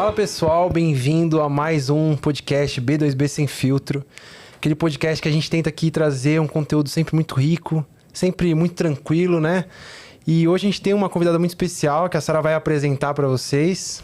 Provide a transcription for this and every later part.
Fala pessoal, bem-vindo a mais um podcast B2B Sem Filtro. Aquele podcast que a gente tenta aqui trazer um conteúdo sempre muito rico, sempre muito tranquilo, né? E hoje a gente tem uma convidada muito especial que a Sara vai apresentar para vocês.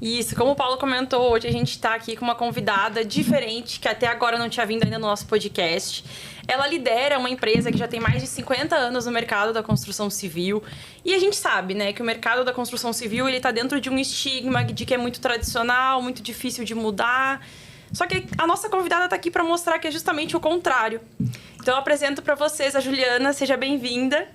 Isso, como o Paulo comentou, hoje a gente está aqui com uma convidada diferente, que até agora não tinha vindo ainda no nosso podcast. Ela lidera uma empresa que já tem mais de 50 anos no mercado da construção civil. E a gente sabe, né, que o mercado da construção civil, ele tá dentro de um estigma de que é muito tradicional, muito difícil de mudar. Só que a nossa convidada tá aqui para mostrar que é justamente o contrário. Então eu apresento para vocês a Juliana, seja bem-vinda.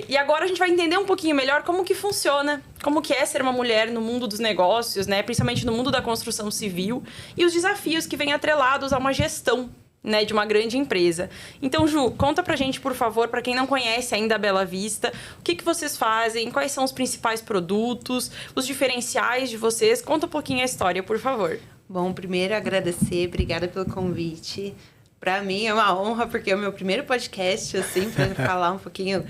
E agora a gente vai entender um pouquinho melhor como que funciona, como que é ser uma mulher no mundo dos negócios, né? Principalmente no mundo da construção civil, e os desafios que vêm atrelados a uma gestão, né, de uma grande empresa. Então, Ju, conta pra gente, por favor, pra quem não conhece ainda a Bela Vista, o que vocês fazem, quais são os principais produtos, os diferenciais de vocês. Conta um pouquinho a história, por favor. Bom, primeiro agradecer, obrigada pelo convite. Para mim é uma honra, porque é o meu primeiro podcast, assim, para falar um pouquinho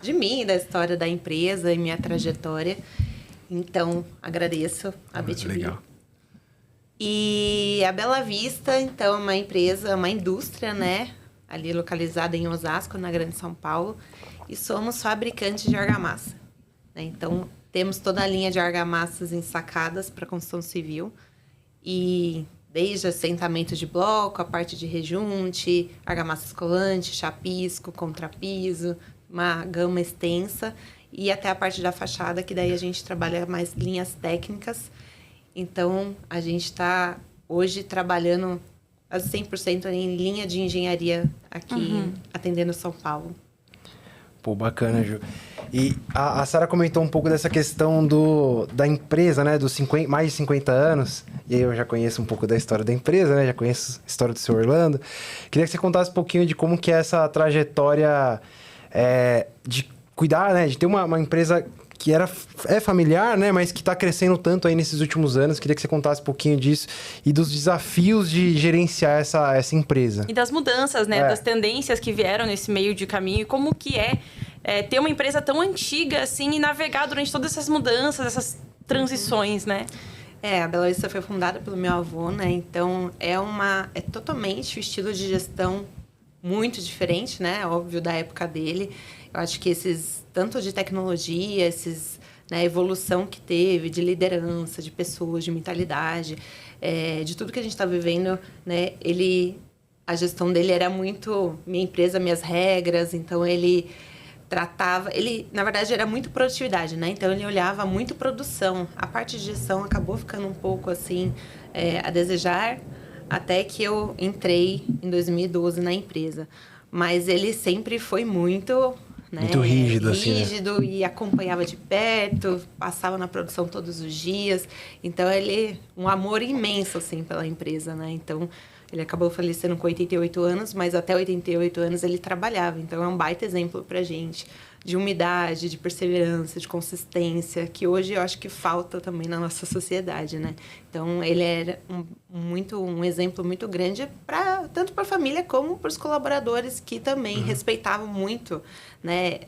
de mim, da história da empresa e minha trajetória. Então, agradeço a B2B. Legal. E a Bela Vista, então, é uma empresa, uma indústria, né? Ali localizada em Osasco, na Grande São Paulo. E somos fabricantes de argamassa, né? Então, temos toda a linha de argamassas ensacadas para construção civil. E desde assentamento de bloco, a parte de rejunte, argamassa escolante, chapisco, contrapiso, uma gama extensa, e até a parte da fachada, que daí a gente trabalha mais linhas técnicas. Então, a gente está hoje trabalhando a 100% em linha de engenharia aqui, atendendo São Paulo. Pô, bacana, Ju. E a Sara comentou um pouco dessa questão da empresa, né? Dos mais de 50 anos. E aí eu já conheço um pouco da história da empresa, né? Já conheço a história do seu Orlando. Queria que você contasse um pouquinho de como que é essa trajetória de cuidar, né? De ter uma empresa que é familiar, né? Mas que está crescendo tanto aí nesses últimos anos. Queria que você contasse um pouquinho disso e dos desafios de gerenciar essa empresa. E das mudanças, né? Das tendências que vieram nesse meio de caminho. E como que é ter uma empresa tão antiga, assim, e navegar durante todas essas mudanças, essas transições, né? A Bela Vista foi fundada pelo meu avô, né? Então, é totalmente o estilo de gestão muito diferente, né? Óbvio, da época dele. Eu acho que tanto de tecnologia, né, evolução que teve, de liderança, de pessoas, de mentalidade, de tudo que a gente está vivendo, né? A gestão dele era muito minha empresa, minhas regras. Então, na verdade, era muito produtividade, né? Então, ele olhava muito produção. A parte de gestão acabou ficando um pouco, assim, a desejar, até que eu entrei em 2012 na empresa. Mas ele sempre foi muito, né? Muito rígido, assim, né? Rígido, e acompanhava de perto, passava na produção todos os dias. Então, um amor imenso, assim, pela empresa, né? Então, ele acabou falecendo com 88 anos, mas até 88 anos ele trabalhava. Então, é um baita exemplo pra gente de humildade, de perseverança, de consistência, que hoje eu acho que falta também na nossa sociedade, né? Então, ele era um exemplo muito grande tanto para a família como para os colaboradores, que também respeitavam muito, né?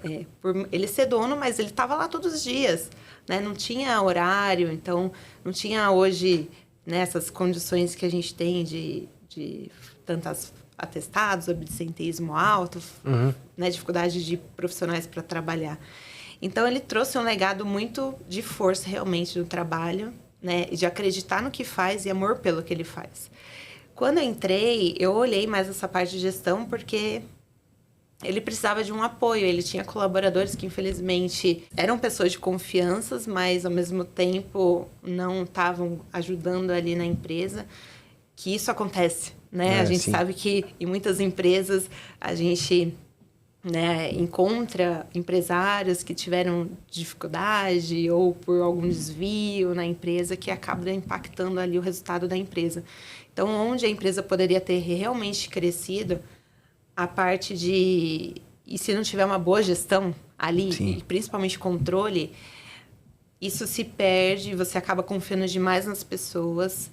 Por ele ser dono, mas ele estava lá todos os dias, né? Não tinha horário, então não tinha hoje, né, essas condições que a gente tem de tantas atestados, absenteísmo alto, né, dificuldade de profissionais para trabalhar. Então, ele trouxe um legado muito de força, realmente, no trabalho, né, de acreditar no que faz e amor pelo que ele faz. Quando eu entrei, eu olhei mais essa parte de gestão, porque ele precisava de um apoio. Ele tinha colaboradores que, infelizmente, eram pessoas de confiança, mas, ao mesmo tempo, não estavam ajudando ali na empresa. Que isso acontece, né? A gente sabe que em muitas empresas a gente, né, encontra empresários que tiveram dificuldade ou por algum desvio na empresa que acaba impactando ali o resultado da empresa. Então, onde a empresa poderia ter realmente crescido, a parte de... E se não tiver uma boa gestão ali, e principalmente controle, isso se perde, você acaba confiando demais nas pessoas.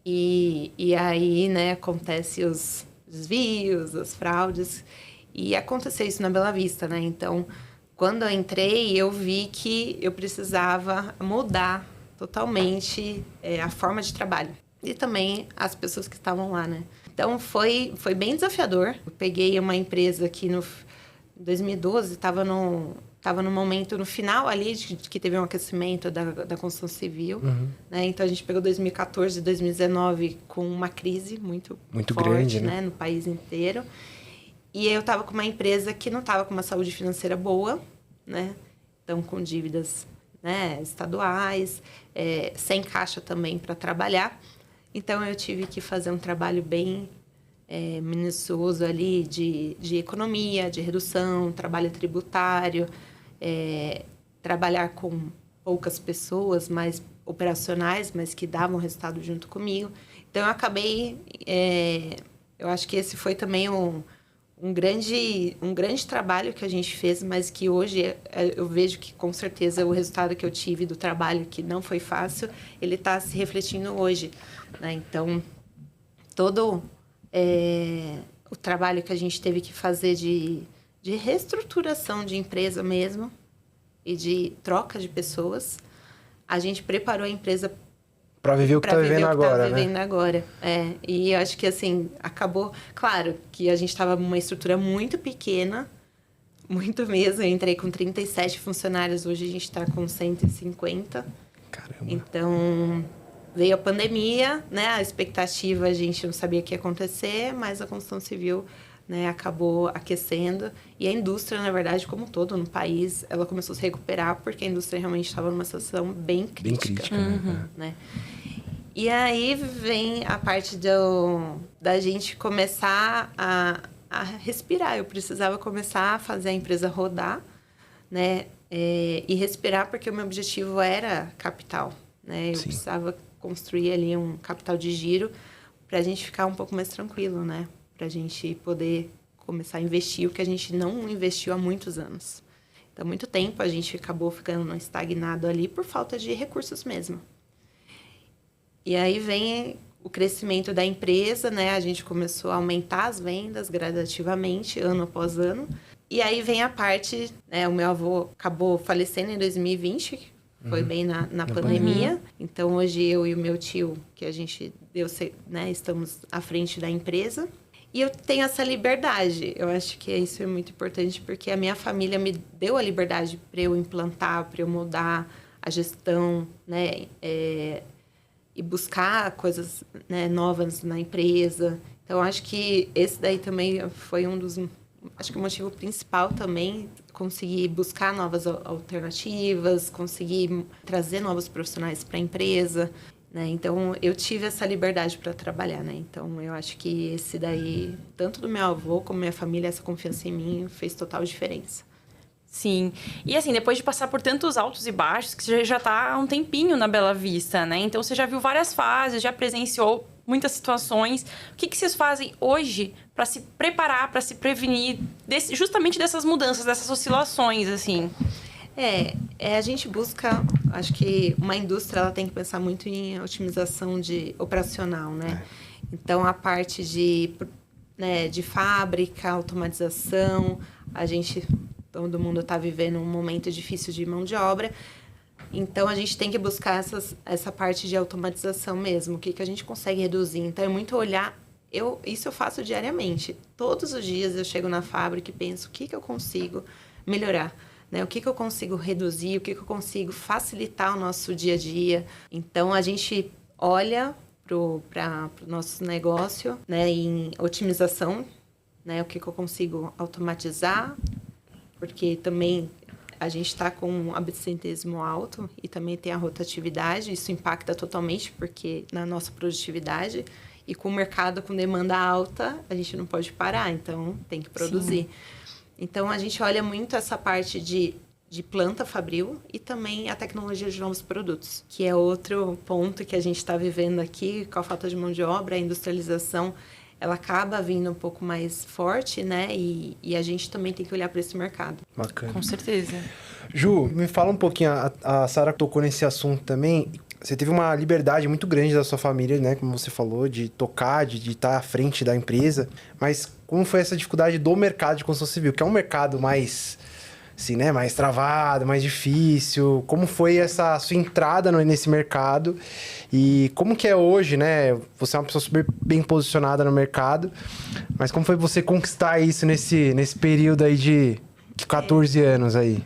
E aí, né, acontece os desvios, as fraudes. E aconteceu isso na Bela Vista, né? Então, quando eu entrei, eu vi que eu precisava mudar totalmente a forma de trabalho. E também as pessoas que estavam lá, né? Então, foi bem desafiador. Eu peguei uma empresa que no 2012 estava no momento, no final ali, de que teve um aquecimento da construção civil. Né? Então, a gente pegou 2014 e 2019 com uma crise muito forte, grande, né? No país inteiro. E eu estava com uma empresa que não estava com uma saúde financeira boa, né? Então, com dívidas, né, estaduais, sem caixa também para trabalhar. Então, eu tive que fazer um trabalho bem minucioso ali de economia, de redução, trabalho tributário, trabalhar com poucas pessoas, mais operacionais, mas que davam resultado junto comigo. Então, eu acabei... eu acho que esse foi também um grande trabalho que a gente fez, mas que hoje eu vejo que, com certeza, o resultado que eu tive do trabalho, que não foi fácil, ele está se refletindo hoje. Né? Então, todo o trabalho que a gente teve que fazer de reestruturação de empresa mesmo e de troca de pessoas, a gente preparou a empresa para viver o que está vivendo agora, né? E eu acho que, assim, acabou... Claro que a gente estava numa estrutura muito pequena, muito mesmo. Eu entrei com 37 funcionários, hoje a gente está com 150. Caramba! Então, veio a pandemia, né? A expectativa, a gente não sabia o que ia acontecer, mas a construção civil, né, acabou aquecendo. E a indústria, na verdade, como um todo no país, ela começou a se recuperar, porque a indústria realmente estava numa situação bem crítica. Bem crítica, né? E aí vem a parte da gente começar a respirar. Eu precisava começar a fazer a empresa rodar, né? E respirar, porque o meu objetivo era capital, né? Eu precisava construir ali um capital de giro para a gente ficar um pouco mais tranquilo, né? Para a gente poder começar a investir o que a gente não investiu há muitos anos. Então, há muito tempo a gente acabou ficando estagnado ali por falta de recursos mesmo. E aí vem o crescimento da empresa, né? A gente começou a aumentar as vendas gradativamente, ano após ano. E aí vem a parte, né? O meu avô acabou falecendo em 2020, foi bem na pandemia. Então, hoje eu e o meu tio, que a gente né? Estamos à frente da empresa. E eu tenho essa liberdade. Eu acho que isso é muito importante, porque a minha família me deu a liberdade para eu implantar, para eu mudar a gestão, né? E buscar coisas, né, novas na empresa. Então, acho que esse daí também foi um dos... Acho que o motivo principal também, conseguir buscar novas alternativas, conseguir trazer novos profissionais para a empresa, né? Então, eu tive essa liberdade para trabalhar, né? Então, eu acho que esse daí, tanto do meu avô como minha família, essa confiança em mim fez total diferença. Sim. E assim, depois de passar por tantos altos e baixos, que você já está há um tempinho na Bela Vista, né? Então, você já viu várias fases, já presenciou muitas situações. O que vocês fazem hoje para se preparar, para se prevenir justamente dessas mudanças, dessas oscilações, assim? A gente busca... Acho que uma indústria ela tem que pensar muito em otimização operacional, né? Então, a parte de fábrica, automatização, todo mundo está vivendo um momento difícil de mão de obra. Então, a gente tem que buscar essa parte de automatização mesmo. O que a gente consegue reduzir. Então, é muito olhar... Isso eu faço diariamente. Todos os dias eu chego na fábrica e penso o que eu consigo melhorar. Né? O que eu consigo reduzir, o que eu consigo facilitar o nosso dia a dia. Então, a gente olha para o nosso negócio, né, em otimização, né, o que eu consigo automatizar, porque também a gente está com um absenteísmo alto e também tem a rotatividade, isso impacta totalmente, porque na nossa produtividade e com o mercado com demanda alta, a gente não pode parar, então tem que produzir. Sim. Então, a gente olha muito essa parte de planta fabril e também a tecnologia de novos produtos, que é outro ponto que a gente está vivendo aqui, com a falta de mão de obra, a industrialização, ela acaba vindo um pouco mais forte, né? E a gente também tem que olhar para esse mercado. Bacana. Com certeza. Ju, me fala um pouquinho, a Sara tocou nesse assunto também. Você teve uma liberdade muito grande da sua família, né? Como você falou, de tocar, de estar à frente da empresa. Mas como foi essa dificuldade do mercado de construção civil? Que é um mercado mais assim, né? Mais travado, mais difícil. Como foi essa sua entrada nesse mercado? E como que é hoje, né? Você é uma pessoa super bem posicionada no mercado. Mas como foi você conquistar isso nesse período aí de 14 anos aí?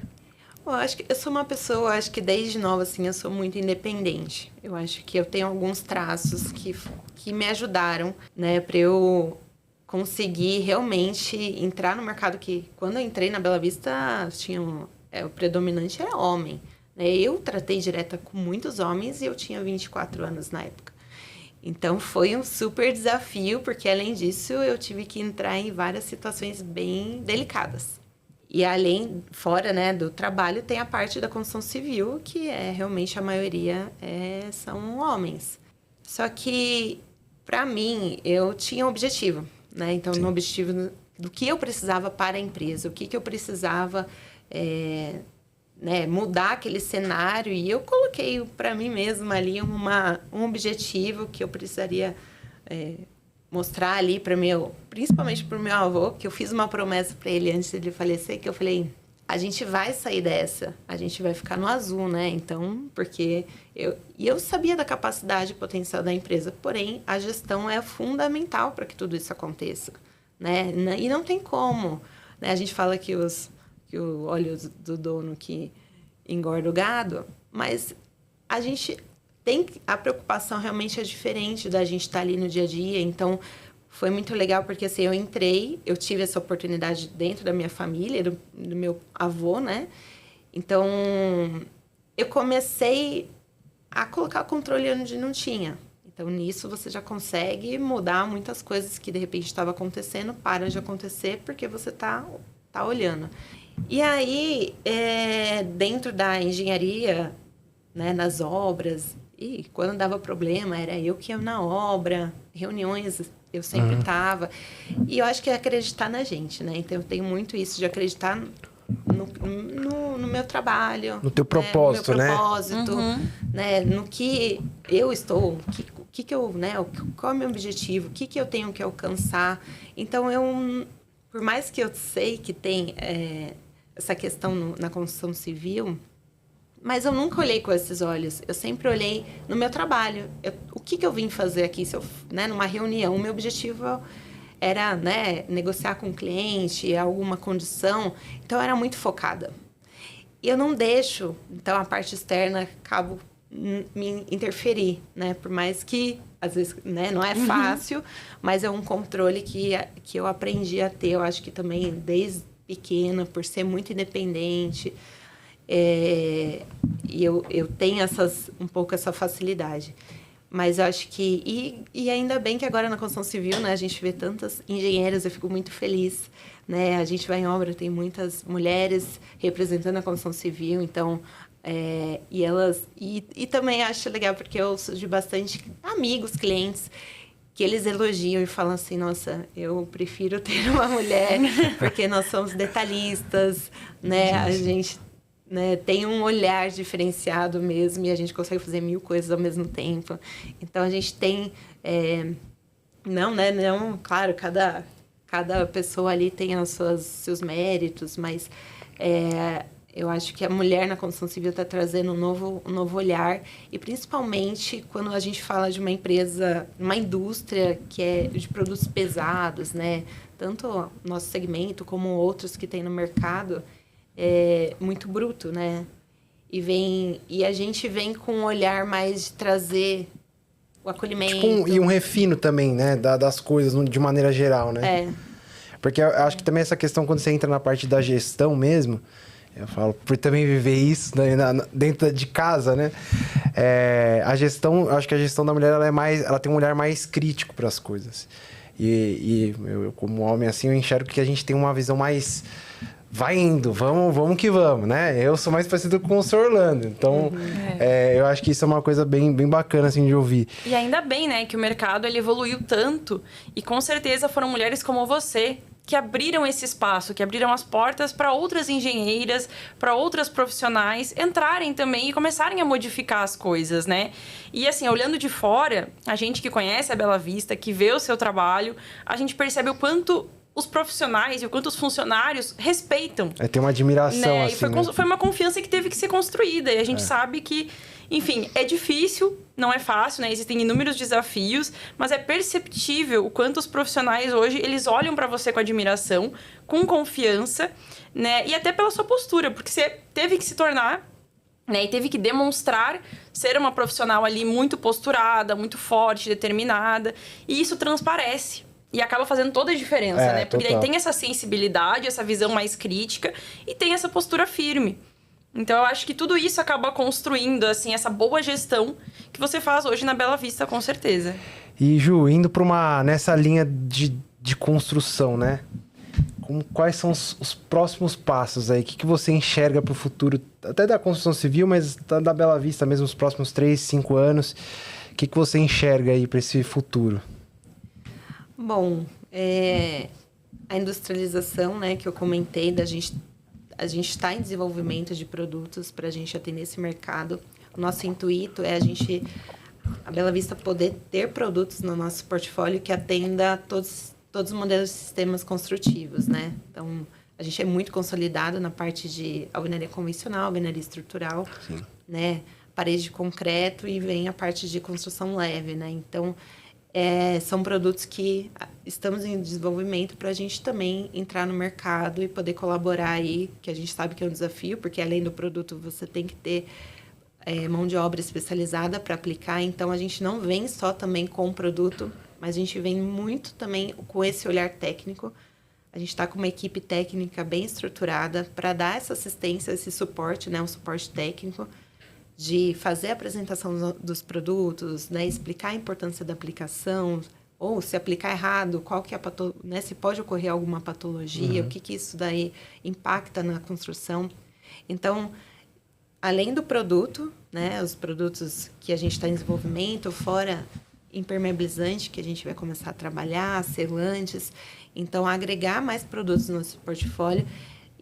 Eu acho que eu sou uma pessoa, acho que desde nova, assim, eu sou muito independente. Eu acho que eu tenho alguns traços que me ajudaram, né? Pra eu conseguir realmente entrar no mercado que... Quando eu entrei na Bela Vista, o predominante era homem. Né? Eu tratei direta com muitos homens e eu tinha 24 anos na época. Então, foi um super desafio, porque, além disso, eu tive que entrar em várias situações bem delicadas. E, fora, né, do trabalho, tem a parte da construção civil, que realmente a maioria são homens. Só que, para mim, eu tinha um objetivo. Né? Então, no objetivo do que eu precisava para a empresa, o que eu precisava né, mudar aquele cenário. E eu coloquei para mim mesma ali um objetivo que eu precisaria mostrar ali principalmente para o meu avô, que eu fiz uma promessa para ele antes de ele falecer, que eu falei, a gente vai sair dessa, a gente vai ficar no azul, né? Então, porque eu sabia da capacidade e potencial da empresa, porém, a gestão é fundamental para que tudo isso aconteça, né? E não tem como, né? A gente fala que o óleo do dono que engorda o gado, mas a preocupação realmente é diferente da gente estar ali no dia a dia. Então, foi muito legal porque, assim, eu tive essa oportunidade dentro da minha família, do meu avô, né? Então, eu comecei a colocar o controle onde não tinha. Então, nisso, você já consegue mudar muitas coisas que, de repente, estavam acontecendo, param de acontecer porque você tá olhando. E aí, dentro da engenharia, né, nas obras, e quando dava problema, era eu que ia na obra, reuniões, eu sempre estava. E eu acho que é acreditar na gente, né? Então, eu tenho muito isso de acreditar no meu trabalho. No teu propósito, né? No meu propósito, né? No que eu estou, que eu, né? Qual é o meu objetivo, o que eu tenho que alcançar. Então, por mais que eu sei que tem essa questão na construção civil, mas eu nunca olhei com esses olhos. Eu sempre olhei no meu trabalho. O que eu vim fazer aqui? Né, numa reunião, o meu objetivo era, né, negociar com o cliente, alguma condição. Então, eu era muito focada. E eu não deixo, então, a parte externa acabo me interferir, né? Por mais que, às vezes, né, não é fácil, mas é um controle que eu aprendi a ter. Eu acho que também, desde pequena, por ser muito independente... E eu tenho um pouco essa facilidade. Mas eu acho que... E ainda bem que agora na construção civil, né, a gente vê tantas engenheiras, eu fico muito feliz. Né? A gente vai em obra, tem muitas mulheres representando a construção civil, então... e elas... E também acho legal, porque eu sou de bastante amigos, clientes, que eles elogiam e falam assim, nossa, eu prefiro ter uma mulher, porque nós somos detalhistas, né? A gente... Né, tem um olhar diferenciado mesmo e a gente consegue fazer 1000 coisas ao mesmo tempo. Então, a gente tem... claro, cada pessoa ali tem seus méritos, mas eu acho que a mulher na construção civil está trazendo um novo olhar. E, principalmente, quando a gente fala de uma empresa, uma indústria que é de produtos pesados, né? Tanto o nosso segmento como outros que tem no mercado... muito bruto, né? E a gente vem com um olhar mais de trazer o acolhimento. E um refino também, né? Das coisas, de maneira geral, né? Porque eu acho que também essa questão, quando você entra na parte da gestão mesmo, eu falo, por também viver isso, né, dentro de casa, né? A gestão, eu acho que a gestão da mulher, ela tem um olhar mais crítico para as coisas. E eu, como homem, assim, eu enxergo que a gente tem uma visão mais... Vai indo, vamos que vamos, né? Eu sou mais parecido com o Sr. Orlando. Então, eu acho que isso é uma coisa bem bacana, assim, de ouvir. E ainda bem, né? Que o mercado, ele evoluiu tanto. E, com certeza, foram mulheres como você que abriram esse espaço, que abriram as portas para outras engenheiras, para outras profissionais entrarem também e começarem a modificar as coisas, né? E, assim, olhando de fora, a gente que conhece a Bela Vista, que vê o seu trabalho, a gente percebe o quanto os profissionais e o quanto os funcionários respeitam. Tem uma admiração, né? assim, E foi uma confiança que teve que ser construída. E a gente sabe que, enfim, é difícil, não é fácil, né? Existem inúmeros desafios, mas é perceptível o quanto os profissionais hoje, eles olham para você com admiração, com confiança, né? E até pela sua postura, porque você teve que se tornar, né? E teve que demonstrar ser uma profissional ali muito posturada, muito forte, determinada. E isso transparece. E acaba fazendo toda a diferença, né? Porque daí tem essa sensibilidade, essa visão mais crítica e tem essa postura firme. Então, eu acho que tudo isso acaba construindo, assim, essa boa gestão que você faz hoje na Bela Vista, com certeza. E, Ju, indo para nessa linha de construção, né? Quais são os próximos passos aí? O que você enxerga para o futuro, até da construção civil, mas da Bela Vista mesmo, os próximos 3, 5 anos? O que você enxerga aí para esse futuro? Bom, a industrialização, né, que eu comentei, a gente está em desenvolvimento de produtos para a gente atender esse mercado. O nosso intuito é a Bela Vista poder ter produtos no nosso portfólio que atenda todos os modelos de sistemas construtivos, né? Então, a gente é muito consolidado na parte de alvenaria convencional, alvenaria estrutural, Sim. né? Parede de concreto e vem a parte de construção leve, né? Então, são produtos que estamos em desenvolvimento para a gente também entrar no mercado e poder colaborar aí, que a gente sabe que é um desafio, porque além do produto você tem que ter mão de obra especializada para aplicar. Então, a gente não vem só também com o produto, mas a gente vem muito também com esse olhar técnico. A gente está com uma equipe técnica bem estruturada para dar essa assistência, esse suporte, né, um suporte técnico, de fazer a apresentação dos produtos, né, explicar a importância da aplicação, ou se aplicar errado, qual que é né, se pode ocorrer alguma patologia, o que isso daí impacta na construção. Então, além do produto, né, os produtos que a gente está em desenvolvimento, fora impermeabilizante, que a gente vai começar a trabalhar, selantes, então agregar mais produtos no nosso portfólio.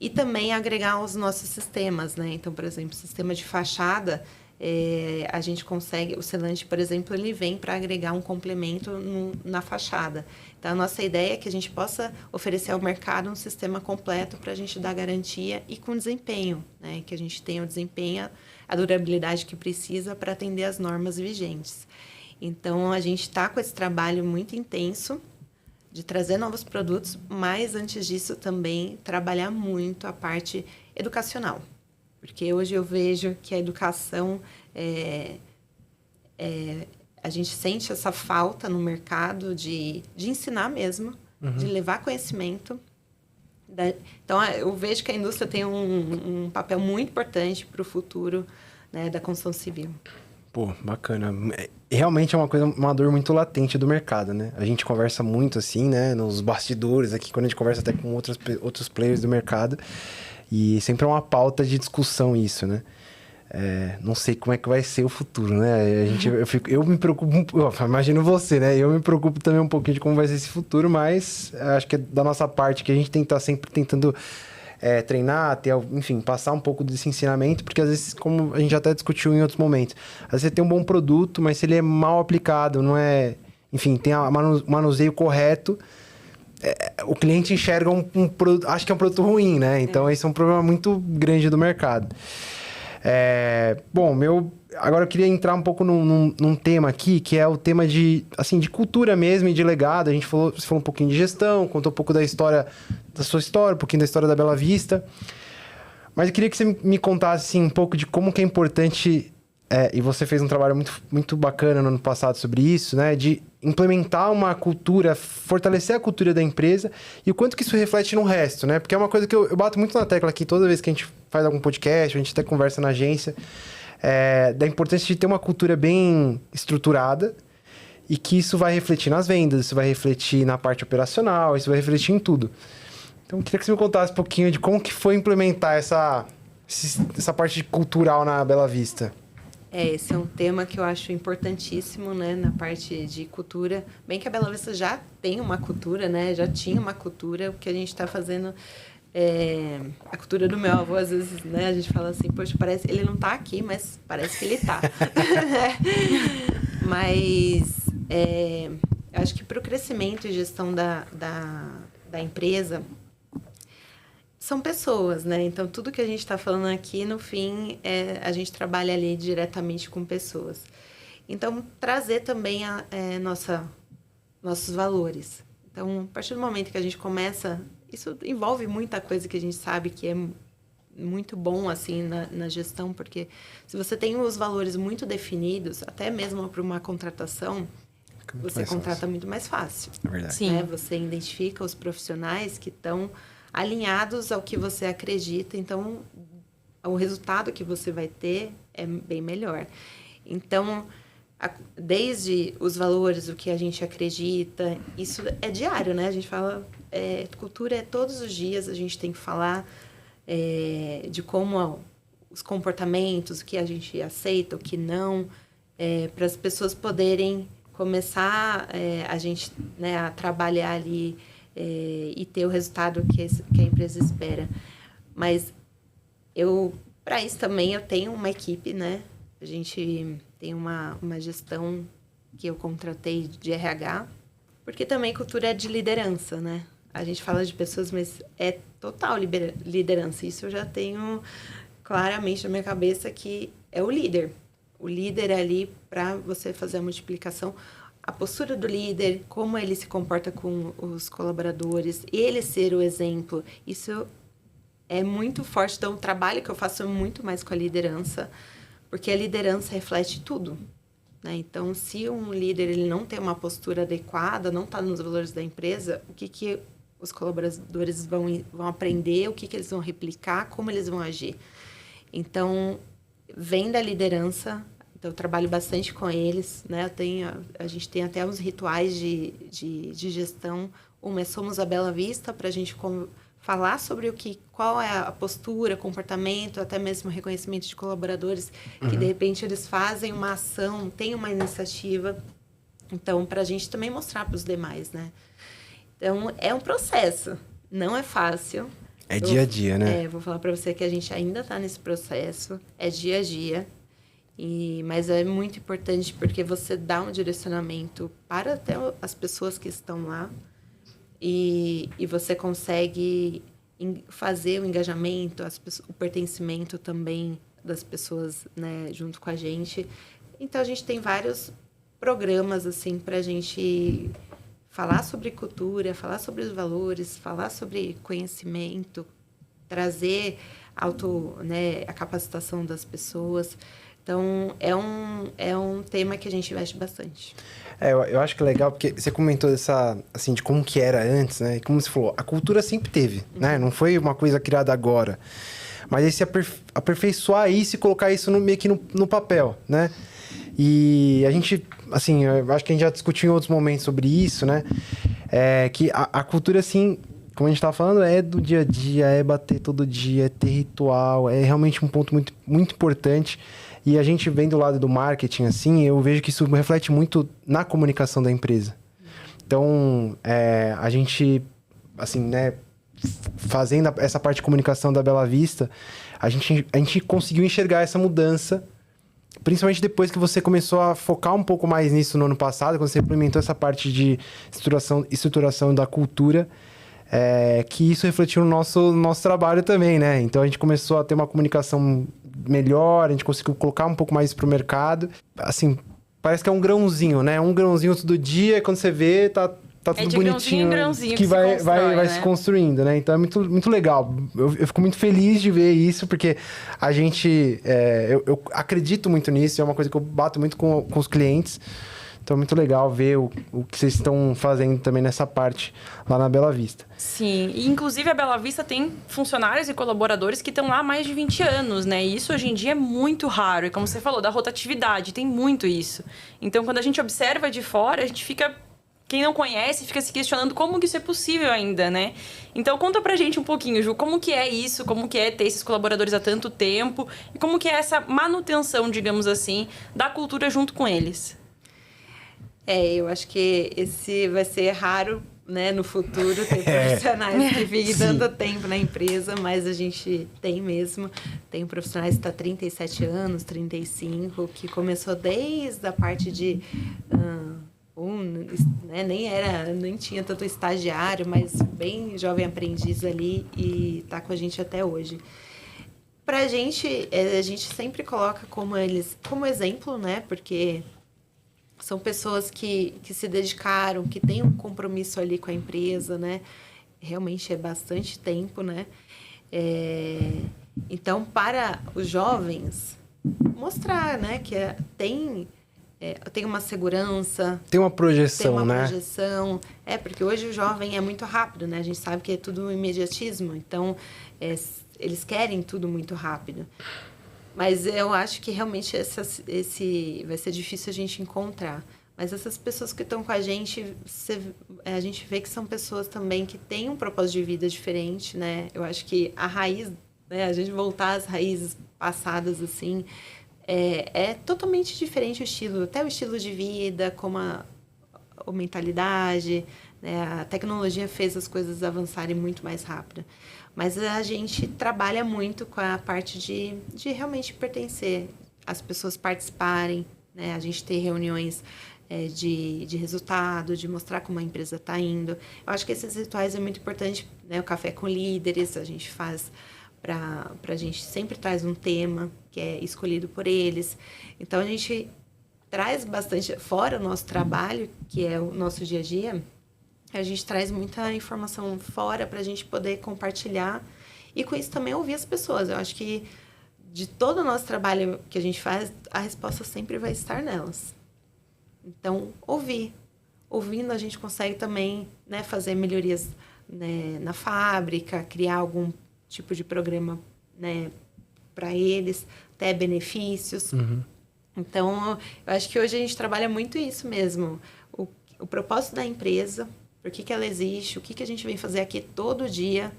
E também agregar os nossos sistemas, né? Então, por exemplo, o sistema de fachada, a gente consegue... O selante, por exemplo, ele vem para agregar um complemento na fachada. Então, a nossa ideia é que a gente possa oferecer ao mercado um sistema completo para a gente dar garantia e com desempenho, né? Que a gente tenha o desempenho, a durabilidade que precisa para atender as normas vigentes. Então, a gente está com esse trabalho muito intenso de trazer novos produtos, mas antes disso também trabalhar muito a parte educacional. Porque hoje eu vejo que a educação, a gente sente essa falta no mercado de ensinar mesmo, de levar conhecimento. Então, eu vejo que a indústria tem um papel muito importante para o futuro, né, da construção civil. Pô, bacana. Realmente é uma dor muito latente do mercado, né? A gente conversa muito assim, né? Nos bastidores aqui, quando a gente conversa até com outros players do mercado. E sempre é uma pauta de discussão isso, né? Não sei como é que vai ser o futuro, né? Eu me preocupo... Imagino você, né? Eu me preocupo também um pouquinho de como vai ser esse futuro, mas acho que é da nossa parte que a gente tem que estar sempre tentando... treinar, enfim, passar um pouco desse ensinamento, porque às vezes, como a gente já até discutiu em outros momentos, às vezes você tem um bom produto, mas se ele é mal aplicado, não é... Enfim, tem o manuseio correto, o cliente enxerga um produto, acha que é um produto ruim, né? Então, esse é um problema muito grande do mercado. Bom, agora eu queria entrar um pouco num tema aqui, que é o tema de cultura mesmo e de legado. Você falou um pouquinho de gestão, contou um pouco da sua história, um pouquinho da história da Bela Vista. Mas eu queria que você me contasse um pouco de como que é importante, e você fez um trabalho muito, muito bacana no ano passado sobre isso, né? De implementar uma cultura, fortalecer a cultura da empresa e o quanto que isso reflete no resto, né? Porque é uma coisa que eu bato muito na tecla aqui toda vez que a gente faz algum podcast, a gente até conversa na agência, da importância de ter uma cultura bem estruturada e que isso vai refletir nas vendas, isso vai refletir na parte operacional, isso vai refletir em tudo. Então, eu queria que você me contasse um pouquinho de como que foi implementar essa parte cultural na Bela Vista. Esse é um tema que eu acho importantíssimo, né, na parte de cultura. Bem que a Bela Vista já tem uma cultura, né, já tinha uma cultura, o que a gente está fazendo... a cultura do meu avô, às vezes, né, a gente fala assim, poxa, ele não está aqui, mas parece que ele está. Mas, eu acho que para o crescimento e gestão da empresa são pessoas, né? Então, tudo que a gente está falando aqui, no fim, a gente trabalha ali diretamente com pessoas. Então, trazer também nossos valores. Então, a partir do momento que a gente começa... Isso envolve muita coisa que a gente sabe que é muito bom, assim, na gestão, porque se você tem os valores muito definidos, até mesmo para uma contratação, você contrata muito mais fácil. É verdade. Sim. Né? Você identifica os profissionais que estão alinhados ao que você acredita, então o resultado que você vai ter é bem melhor. Então, desde os valores, o que a gente acredita, isso é diário, né? A gente fala, cultura é todos os dias, a gente tem que falar de como os comportamentos, o que a gente aceita, o que não, para as pessoas poderem começar a gente, né, a trabalhar ali e ter o resultado que a empresa espera. Mas para isso também eu tenho uma equipe, né? A gente tem uma gestão que eu contratei de RH, porque também cultura é de liderança, né? A gente fala de pessoas, mas é total liderança. Isso eu já tenho claramente na minha cabeça que é o líder. O líder é ali para você fazer a multiplicação. A postura do líder, como ele se comporta com os colaboradores, ele ser o exemplo, isso é muito forte. Então, o trabalho que eu faço é muito mais com a liderança, porque a liderança reflete tudo, né? Então, se um líder ele não tem uma postura adequada, não está nos valores da empresa, o que os colaboradores vão aprender, o que eles vão replicar, como eles vão agir. Então, vem da liderança. Então, eu trabalho bastante com eles, né? A gente tem até uns rituais de gestão. Uma é Somos a Bela Vista, para a gente falar sobre qual é a postura, comportamento, até mesmo reconhecimento de colaboradores, que de repente eles fazem uma ação, têm uma iniciativa. Então, para a gente também mostrar para os demais, né? Então, é um processo, não é fácil. É dia a dia, né? Vou falar para você que a gente ainda está nesse processo, é dia a dia. Mas é muito importante porque você dá um direcionamento para até as pessoas que estão lá e você consegue fazer o engajamento, o pertencimento também das pessoas, né, junto com a gente. Então, a gente tem vários programas assim, para a gente falar sobre cultura, falar sobre os valores, falar sobre conhecimento, trazer a capacitação das pessoas. Então, é um tema que a gente investe bastante. Eu acho que é legal, porque você comentou assim, de como que era antes, né? E como você falou, a cultura sempre teve, né? Não foi uma coisa criada agora. Mas aí se aperfeiçoar isso e colocar isso meio que no papel, né? E a gente, assim, eu acho que a gente já discutiu em outros momentos sobre isso, né? Que a cultura, assim, como a gente estava falando, é do dia a dia, é bater todo dia, é ter ritual, é realmente um ponto muito, muito importante. E a gente vem do lado do marketing, assim, eu vejo que isso reflete muito na comunicação da empresa. Então, a gente, assim, né, fazendo essa parte de comunicação da Bela Vista, a gente conseguiu enxergar essa mudança, principalmente depois que você começou a focar um pouco mais nisso no ano passado, quando você implementou essa parte de estruturação da cultura, que isso refletiu no nosso trabalho também, né? Então, a gente começou a ter uma comunicação melhor, a gente conseguiu colocar um pouco mais pro mercado. Assim, parece que é um grãozinho, né? Um grãozinho todo dia, quando você vê, tá tudo bonitinho. Grãozinho que vai né? se construindo, né? Então é muito, muito legal. Eu fico muito feliz de ver isso, porque a gente... eu acredito muito nisso, é uma coisa que eu bato muito com os clientes. Então é muito legal ver o que vocês estão fazendo também nessa parte lá na Bela Vista. Sim, e inclusive a Bela Vista tem funcionários e colaboradores que estão lá há mais de 20 anos, né? E isso hoje em dia é muito raro. E como você falou, da rotatividade, tem muito isso. Então, quando a gente observa de fora, a gente fica... Quem não conhece fica se questionando como que isso é possível ainda, né? Então, conta pra gente um pouquinho, Ju, como que é isso? Como que é ter esses colaboradores há tanto tempo? E como que é essa manutenção, digamos assim, da cultura junto com eles? Eu acho que esse vai ser raro, né, no futuro, ter profissionais que fiquem tanto tempo na empresa, mas a gente tem mesmo. Tem profissionais que estão há 37 anos, 35, que começou desde a parte de né? Nem tinha tanto estagiário, mas bem jovem aprendiz ali e tá com a gente até hoje. Pra gente, a gente sempre coloca como exemplo, né? Porque são pessoas que se dedicaram, que têm um compromisso ali com a empresa, né? Realmente é bastante tempo, né? Então, para os jovens, mostrar, né? Que tem uma segurança. Tem uma projeção, né? Projeção. Porque hoje o jovem é muito rápido, né? A gente sabe que é tudo imediatismo. Então, eles querem tudo muito rápido. Mas eu acho que realmente vai ser difícil a gente encontrar. Mas essas pessoas que estão com a gente vê que são pessoas também que têm um propósito de vida diferente, né? Eu acho que a raiz, né? A gente voltar às raízes passadas, assim, é totalmente diferente o estilo. Até o estilo de vida, como a mentalidade, né? A tecnologia fez as coisas avançarem muito mais rápido. Mas a gente trabalha muito com a parte de realmente pertencer, as pessoas participarem, né? A gente ter reuniões de resultado, de mostrar como a empresa está indo. Eu acho que esses rituais é muito importante, né? O café com líderes, a gente faz para a gente sempre traz um tema que é escolhido por eles. Então, a gente traz bastante, fora o nosso trabalho, que é o nosso dia a dia, a gente traz muita informação fora para a gente poder compartilhar e com isso também ouvir as pessoas. Eu acho que de todo o nosso trabalho que a gente faz, a resposta sempre vai estar nelas. Então, ouvindo a gente consegue também, né, fazer melhorias, né, na fábrica, criar algum tipo de programa, né, para eles, até benefícios. Uhum. Então, eu acho que hoje a gente trabalha muito isso mesmo. O propósito da empresa, por que ela existe, o que a gente vem fazer aqui todo dia,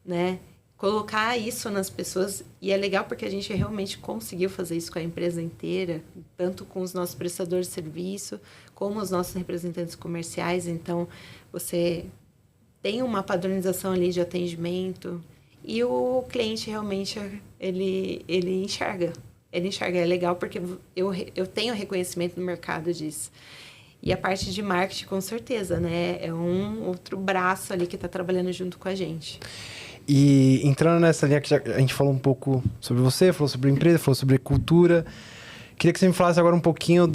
né? Colocar isso nas pessoas. E é legal porque a gente realmente conseguiu fazer isso com a empresa inteira, tanto com os nossos prestadores de serviço, como os nossos representantes comerciais. Então, você tem uma padronização ali de atendimento e o cliente realmente, ele enxerga. Ele enxerga, é legal porque eu tenho reconhecimento no mercado disso. E a parte de marketing, com certeza, né? É um outro braço ali que está trabalhando junto com a gente. E entrando nessa linha que a gente falou um pouco sobre você, falou sobre a empresa, falou sobre cultura. Queria que você me falasse agora um pouquinho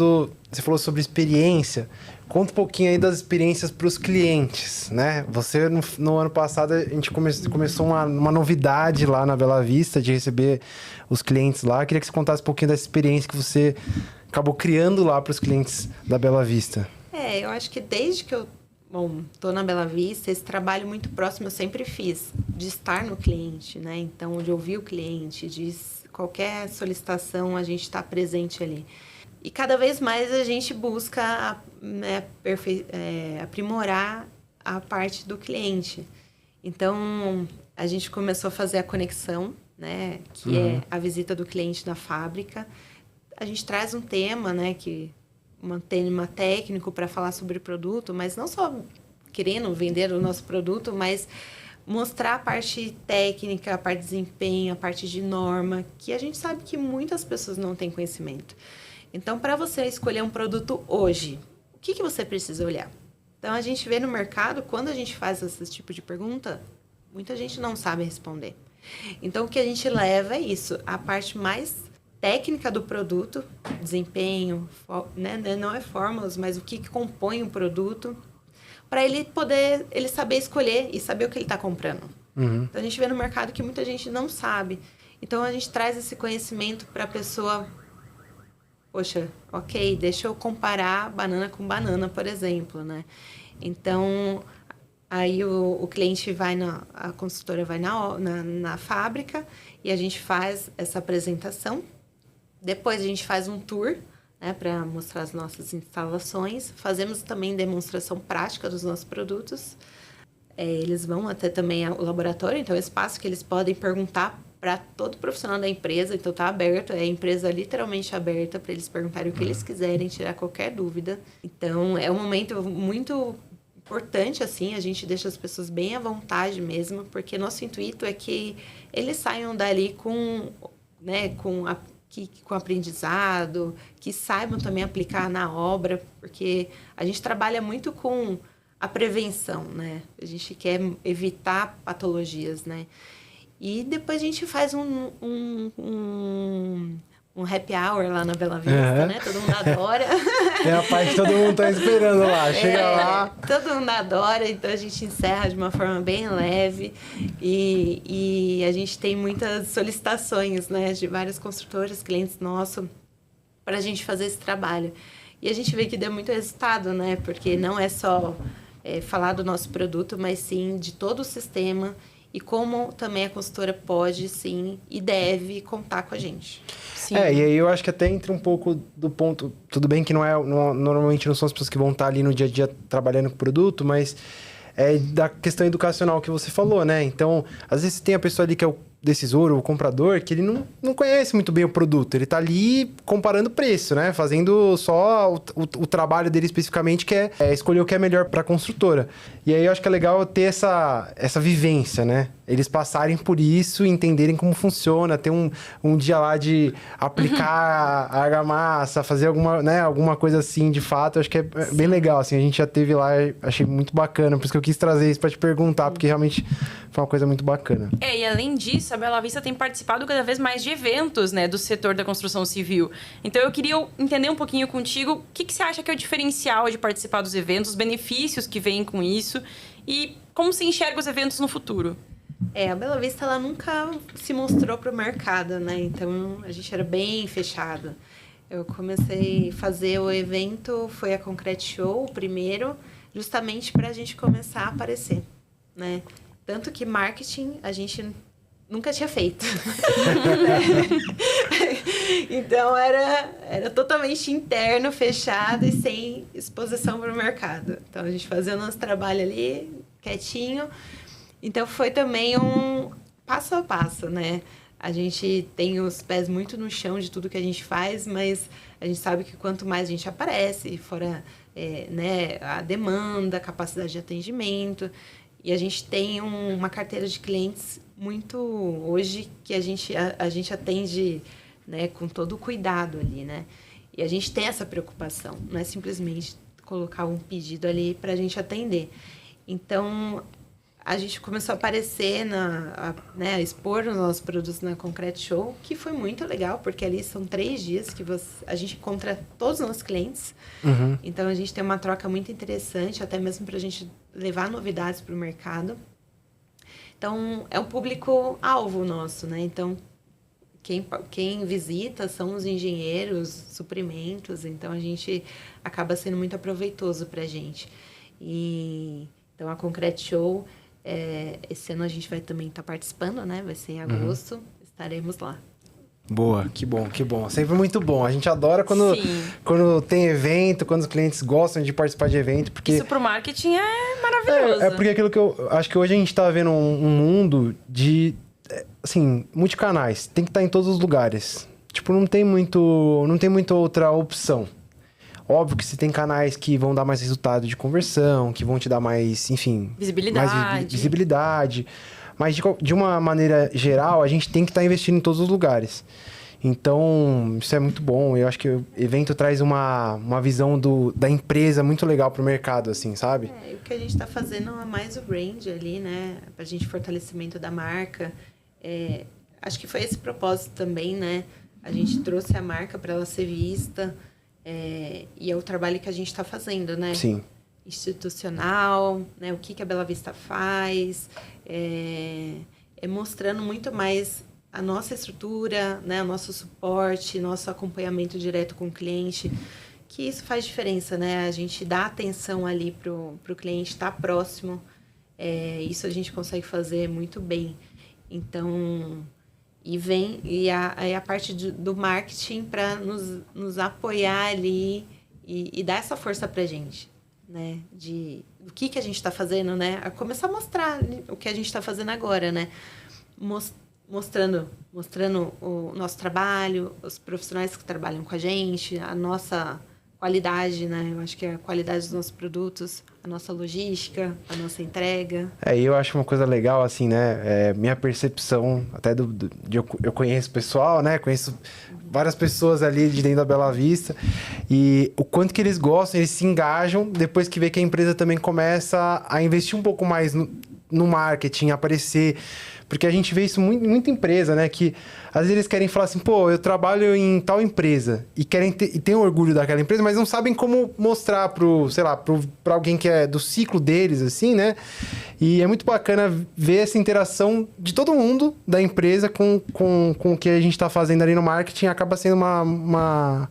Você falou sobre experiência. Conta um pouquinho aí das experiências para os clientes, né? Você, no ano passado, a gente começou uma novidade lá na Bela Vista, de receber os clientes lá. Queria que você contasse um pouquinho dessa experiência que você acabou criando lá para os clientes da Bela Vista. Eu acho que desde que eu tô na Bela Vista, esse trabalho muito próximo eu sempre fiz, de estar no cliente, né? Então, de ouvir o cliente, de qualquer solicitação, a gente está presente ali. E cada vez mais a gente busca, né, aprimorar a parte do cliente. Então, a gente começou a fazer a conexão, né, que é a visita do cliente na fábrica. A gente traz um tema, né, um tema técnico para falar sobre o produto, mas não só querendo vender o nosso produto, mas mostrar a parte técnica, a parte de desempenho, a parte de norma, que a gente sabe que muitas pessoas não têm conhecimento. Então, para você escolher um produto hoje, o que você precisa olhar? Então, a gente vê no mercado, quando a gente faz esse tipo de pergunta, muita gente não sabe responder. Então, o que a gente leva é isso, a parte mais técnica do produto, desempenho, né? Não é fórmulas, mas o que compõe o produto, para ele saber escolher e saber o que ele está comprando. Então, a gente vê no mercado que muita gente não sabe. Então, a gente traz esse conhecimento para a pessoa... Poxa, ok, deixa eu comparar banana com banana, por exemplo, né? Então, aí o cliente a consultora vai na fábrica e a gente faz essa apresentação. Depois, a gente faz um tour, né, para mostrar as nossas instalações. Fazemos também demonstração prática dos nossos produtos. Eles vão até também o laboratório, então é um espaço que eles podem perguntar para todo profissional da empresa, então está aberto, a empresa literalmente aberta para eles perguntarem o que eles quiserem, tirar qualquer dúvida. Então, é um momento muito importante, assim, a gente deixa as pessoas bem à vontade mesmo, porque nosso intuito é que eles saiam dali que com aprendizado, que saibam também aplicar na obra, porque a gente trabalha muito com a prevenção, né? A gente quer evitar patologias, né? E depois a gente faz um happy hour lá na Bela Vista, né? Todo mundo adora. É a parte que todo mundo tá esperando lá. Chega lá. Todo mundo adora, então a gente encerra de uma forma bem leve. E a gente tem muitas solicitações, né? De vários construtores, clientes nossos, para a gente fazer esse trabalho. E a gente vê que deu muito resultado, né? Porque não é só falar do nosso produto, mas sim de todo o sistema e como também a consultora pode, sim, e deve contar com a gente. Sim. E aí eu acho que até entra um pouco do ponto... Tudo bem que normalmente não são as pessoas que vão estar ali no dia a dia trabalhando com o produto, mas é da questão educacional que você falou, né? Então, às vezes tem a pessoa ali que é o decisor, o comprador, que ele não conhece muito bem o produto. Ele tá ali comparando preço, né? Fazendo só o trabalho dele especificamente, que é escolher o que é melhor para a construtora. E aí eu acho que é legal ter essa vivência, né? Eles passarem por isso, entenderem como funciona, ter um dia lá de aplicar a argamassa, fazer alguma coisa assim, de fato. Eu acho que é bem legal, assim. A gente já teve lá, achei muito bacana. Por isso que eu quis trazer isso para te perguntar, porque realmente foi uma coisa muito bacana. E além disso, a Bela Vista tem participado cada vez mais de eventos, né, do setor da construção civil. Então, eu queria entender um pouquinho contigo o que você acha que é o diferencial de participar dos eventos, os benefícios que vêm com isso e como você enxerga os eventos no futuro. A Bela Vista, ela nunca se mostrou para o mercado, né? Então, a gente era bem fechado. Eu comecei a fazer o evento, foi a Concrete Show, o primeiro, justamente para a gente começar a aparecer, né? Tanto que marketing a gente nunca tinha feito. Então, era totalmente interno, fechado e sem exposição para o mercado. Então, a gente fazia o nosso trabalho ali, quietinho. Então, foi também um passo a passo, né? A gente tem os pés muito no chão de tudo que a gente faz, mas a gente sabe que quanto mais a gente aparece, fora né, a demanda, a capacidade de atendimento, e a gente tem uma carteira de clientes muito hoje que a gente atende, né, com todo o cuidado ali, né? E a gente tem essa preocupação, não é simplesmente colocar um pedido ali para a gente atender. Então, a gente começou a aparecer, a expor os nossos produtos na Concrete Show, que foi muito legal, porque ali são 3 dias que a gente encontra todos os nossos clientes. Uhum. Então, a gente tem uma troca muito interessante, até mesmo para a gente levar novidades para o mercado. Então, é um público-alvo nosso, né? Então, quem visita são os engenheiros, suprimentos, então a gente acaba sendo muito aproveitoso para a gente. Então, a Concrete Show... esse ano a gente vai também estar participando, né? Vai ser em agosto. Estaremos lá. Boa, que bom, que bom. Sempre muito bom. A gente adora quando tem evento, quando os clientes gostam de participar de evento, porque... Isso pro marketing é maravilhoso. É porque aquilo que eu acho que hoje a gente tá vendo um mundo de, assim, multicanais. Tem que estar em todos os lugares. Tipo, não tem muita outra opção. Óbvio que você tem canais que vão dar mais resultado de conversão, que vão te dar mais, enfim... Visibilidade. Mais visibilidade. Mas, de uma maneira geral, a gente tem que estar investindo em todos os lugares. Então, isso é muito bom. Eu acho que o evento traz uma visão da empresa muito legal para o mercado, assim, sabe? O que a gente está fazendo é mais o brand ali, né? Para a gente fortalecimento da marca. Acho que foi esse propósito também, né? A gente trouxe a marca para ela ser vista... e é o trabalho que a gente está fazendo, né? Sim. Institucional, né? O que a Bela Vista faz, mostrando muito mais a nossa estrutura, né? O nosso suporte, nosso acompanhamento direto com o cliente, que isso faz diferença, né? A gente dá atenção ali pro cliente, estar próximo, isso a gente consegue fazer muito bem. Então... E a parte do marketing para nos apoiar ali e dar essa força para a gente, né? O que a gente está fazendo, né? A começar a mostrar o que a gente está fazendo agora, né? Mostrando o nosso trabalho, os profissionais que trabalham com a gente, a nossa qualidade, né? Eu acho que a qualidade dos nossos produtos, a nossa logística, a nossa entrega. E eu acho uma coisa legal, assim, né? Minha percepção, até eu conheço o pessoal, né? Conheço várias pessoas ali de dentro da Bela Vista. E o quanto que eles gostam, eles se engajam depois que vê que a empresa também começa a investir um pouco mais no marketing, aparecer. Porque a gente vê isso em muita empresa, né? Que às vezes eles querem falar assim, pô, eu trabalho em tal empresa. E tem orgulho daquela empresa, mas não sabem como mostrar pra alguém que é do ciclo deles, assim, né? E é muito bacana ver essa interação de todo mundo da empresa com o que a gente tá fazendo ali no marketing. Acaba sendo uma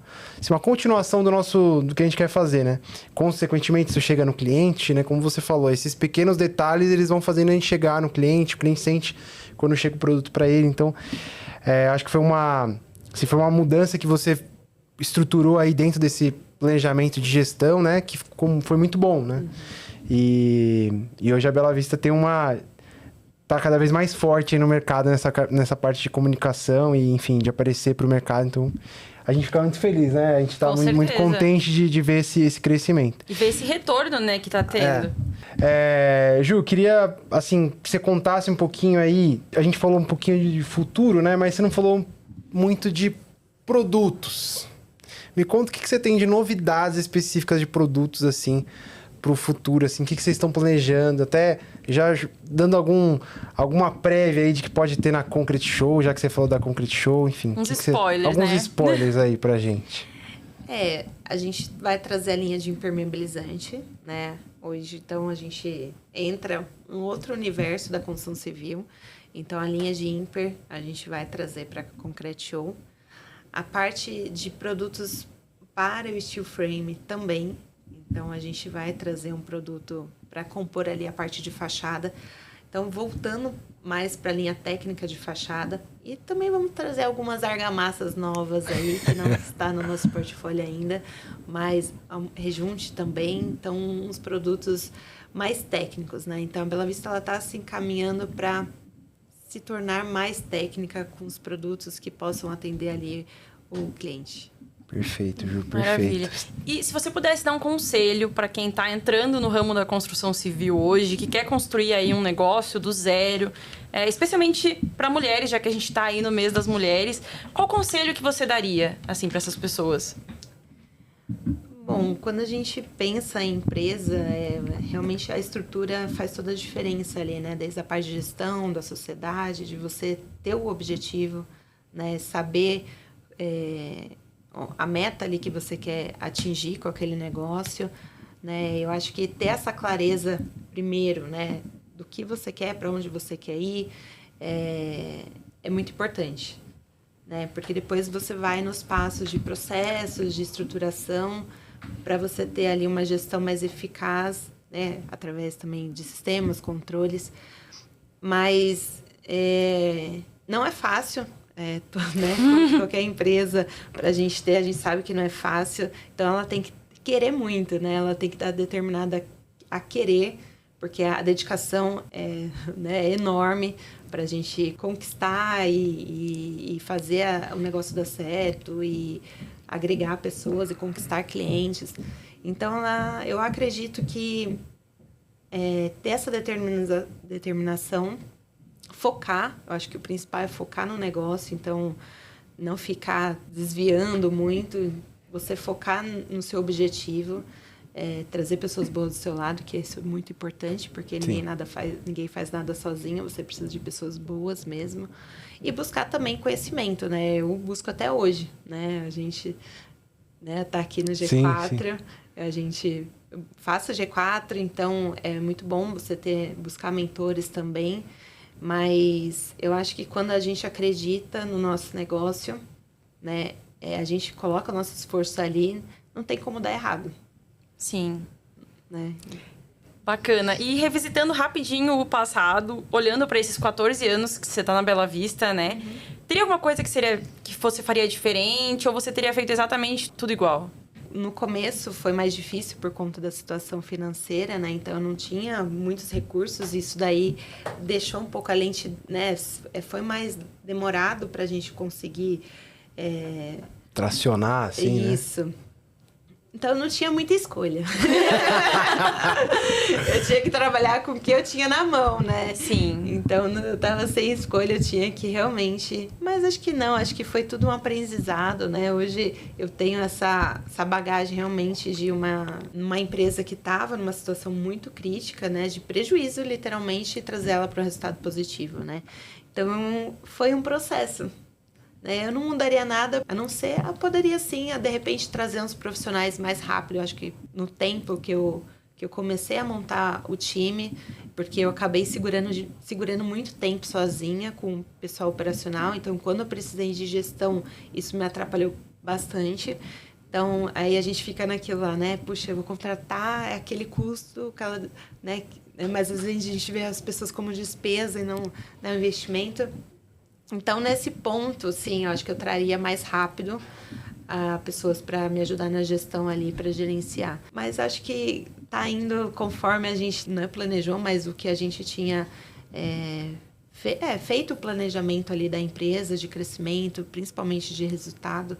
continuação do que a gente quer fazer, né? Consequentemente, isso chega no cliente, né? Como você falou, esses pequenos detalhes, eles vão fazendo a gente chegar no cliente, o cliente sente quando chega o produto para ele. Então, acho que foi uma mudança que você estruturou aí dentro desse planejamento de gestão, né? Que foi muito bom, né? E hoje a Bela Vista tá cada vez mais forte aí no mercado, nessa parte de comunicação e, enfim, de aparecer para o mercado. Então, a gente fica muito feliz, né? A gente tá muito contente de ver esse crescimento. E ver esse retorno, né, que tá tendo. Ju, queria, assim, que você contasse um pouquinho aí. A gente falou um pouquinho de futuro, né? Mas você não falou muito de produtos. Me conta o que você tem de novidades específicas de produtos, assim, pro futuro, assim. O que vocês estão planejando? Até já dando alguma prévia aí de que pode ter na Concrete Show, já que você falou da Concrete Show, enfim. Uns spoilers, alguns spoilers aí pra gente. A gente vai trazer a linha de impermeabilizante, né? Hoje, então, a gente entra em outro universo da construção civil. Então, a linha de Imper a gente vai trazer para a Concrete Show. A parte de produtos para o steel frame também. Então, a gente vai trazer um produto para compor ali a parte de fachada. Então, voltando mais para a linha técnica de fachada. E também vamos trazer algumas argamassas novas aí, que não está no nosso portfólio ainda, mas rejunte também. Então, uns produtos mais técnicos, né? Então, a Bela Vista está se encaminhando para se tornar mais técnica com os produtos que possam atender ali o cliente. Perfeito, Ju, perfeito. Maravilha. E se você pudesse dar um conselho para quem está entrando no ramo da construção civil hoje, que quer construir aí um negócio do zero, especialmente para mulheres, já que a gente está aí no mês das mulheres, qual conselho que você daria, assim, para essas pessoas? Bom, quando a gente pensa em empresa, realmente a estrutura faz toda a diferença ali, né? Desde a parte de gestão, da sociedade, de você ter o objetivo, né? Saber a meta ali que você quer atingir com aquele negócio, né? Eu acho que ter essa clareza primeiro, né? Do que você quer, para onde você quer ir, é muito importante, né? Porque depois você vai nos passos de processos, de estruturação, para você ter ali uma gestão mais eficaz, né? Através também de sistemas, controles. Mas não é fácil. Né? Qualquer empresa, para a gente sabe que não é fácil, então ela tem que querer muito, né? Ela tem que estar determinada a querer, porque a dedicação é enorme para a gente conquistar e fazer o negócio dar certo e agregar pessoas e conquistar clientes. Então, eu acredito que ter essa determinação, focar, eu acho que o principal é focar no negócio, então não ficar desviando muito, você focar no seu objetivo, trazer pessoas boas do seu lado, que isso é muito importante, porque ninguém faz nada sozinho, você precisa de pessoas boas mesmo, e buscar também conhecimento, né? Eu busco até hoje, né? A gente tá aqui no G4, a gente faça G4, então é muito bom você buscar mentores também. Mas eu acho que quando a gente acredita no nosso negócio, né, a gente coloca o nosso esforço ali, não tem como dar errado. Sim. Né? Bacana. E revisitando rapidinho o passado, olhando para esses 14 anos que você está na Bela Vista, né? Uhum. Teria alguma coisa que você faria diferente ou você teria feito exatamente tudo igual? No começo foi mais difícil por conta da situação financeira, né? Então eu não tinha muitos recursos, isso daí deixou um pouco a lente, né? Foi mais demorado para a gente conseguir tracionar, assim, isso. Né? Então, não tinha muita escolha. Eu tinha que trabalhar com o que eu tinha na mão, né? Sim. Então, eu tava sem escolha, eu tinha que realmente... Mas acho que não, acho que foi tudo um aprendizado, né? Hoje eu tenho essa bagagem realmente de uma empresa que estava numa situação muito crítica, né? De prejuízo, literalmente, e trazer ela para um resultado positivo, né? Então, foi um processo. Eu não mudaria nada, a não ser, eu poderia sim, de repente, trazer uns profissionais mais rápido. Eu acho que no tempo que eu comecei a montar o time, porque eu acabei segurando muito tempo sozinha com o pessoal operacional. Então, quando eu precisei de gestão, isso me atrapalhou bastante. Então, aí a gente fica naquilo lá, né? Puxa, eu vou contratar, é aquele custo, né? Mas às vezes a gente vê as pessoas como despesa e não investimento. Então, nesse ponto, sim, eu acho que eu traria mais rápido pessoas para me ajudar na gestão ali, para gerenciar. Mas acho que está indo conforme a gente não planejou, mas o que a gente tinha feito o planejamento ali da empresa, de crescimento, principalmente de resultado.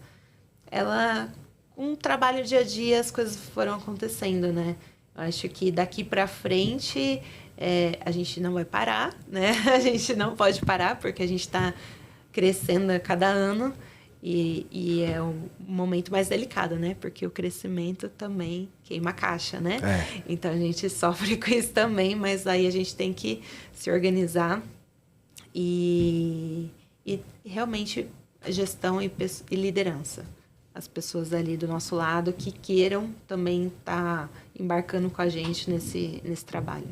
Com o trabalho dia a dia, as coisas foram acontecendo, né? Eu acho que daqui para frente... a gente não vai parar, né? A gente não pode parar, porque a gente está crescendo a cada ano e é um momento mais delicado, né? Porque o crescimento também queima a caixa, né? Então, a gente sofre com isso também, mas aí a gente tem que se organizar e realmente gestão e liderança. As pessoas ali do nosso lado que queiram também estar embarcando com a gente nesse trabalho.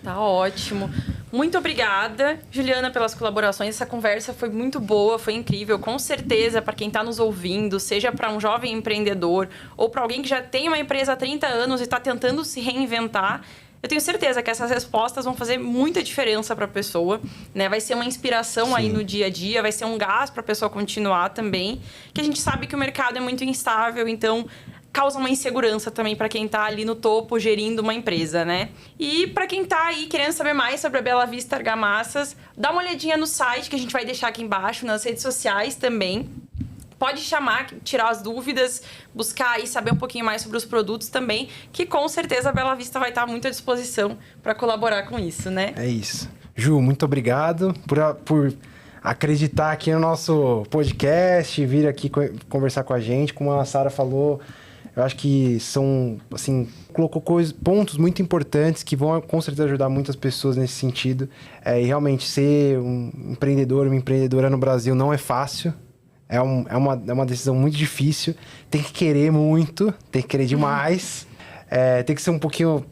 Tá ótimo. Muito obrigada, Juliana, pelas colaborações. Essa conversa foi muito boa, foi incrível. Com certeza, para quem está nos ouvindo, seja para um jovem empreendedor ou para alguém que já tem uma empresa há 30 anos e está tentando se reinventar, eu tenho certeza que essas respostas vão fazer muita diferença para a pessoa, né? Vai ser uma inspiração Sim. aí no dia a dia, vai ser um gás para a pessoa continuar também, que a gente sabe que o mercado é muito instável, então causa uma insegurança também para quem está ali no topo gerindo uma empresa, né? E para quem está aí querendo saber mais sobre a Bela Vista Argamassas, dá uma olhadinha no site que a gente vai deixar aqui embaixo, nas redes sociais também. Pode chamar, tirar as dúvidas, buscar aí saber um pouquinho mais sobre os produtos também, que com certeza a Bela Vista vai estar muito à disposição para colaborar com isso, né? É isso. Ju, muito obrigado por acreditar aqui no nosso podcast, vir aqui conversar com a gente. Como a Sara falou, eu acho que são, assim, colocou pontos muito importantes que vão com certeza ajudar muitas pessoas nesse sentido. E realmente ser um empreendedor, uma empreendedora no Brasil não é fácil. É uma decisão muito difícil. Tem que querer muito, tem que querer demais. Tem que ser um pouquinho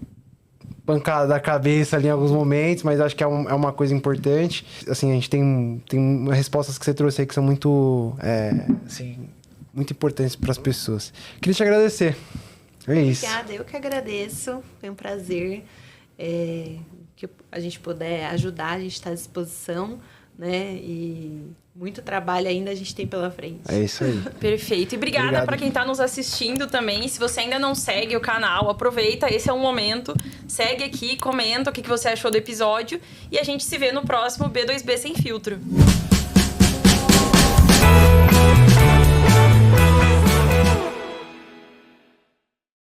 pancada da cabeça ali em alguns momentos, mas acho que é uma coisa importante. Assim, a gente tem respostas que você trouxe aí que são muito, assim, muito importantes para as pessoas. Queria te agradecer. É isso. Obrigada, eu que agradeço. Foi um prazer. Que a gente puder ajudar, a gente está à disposição, né? E muito trabalho ainda a gente tem pela frente. É isso aí. Perfeito. E obrigada para quem está nos assistindo também. Se você ainda não segue o canal, aproveita, esse é um momento. Segue aqui, comenta o que você achou do episódio. E a gente se vê no próximo B2B Sem Filtro.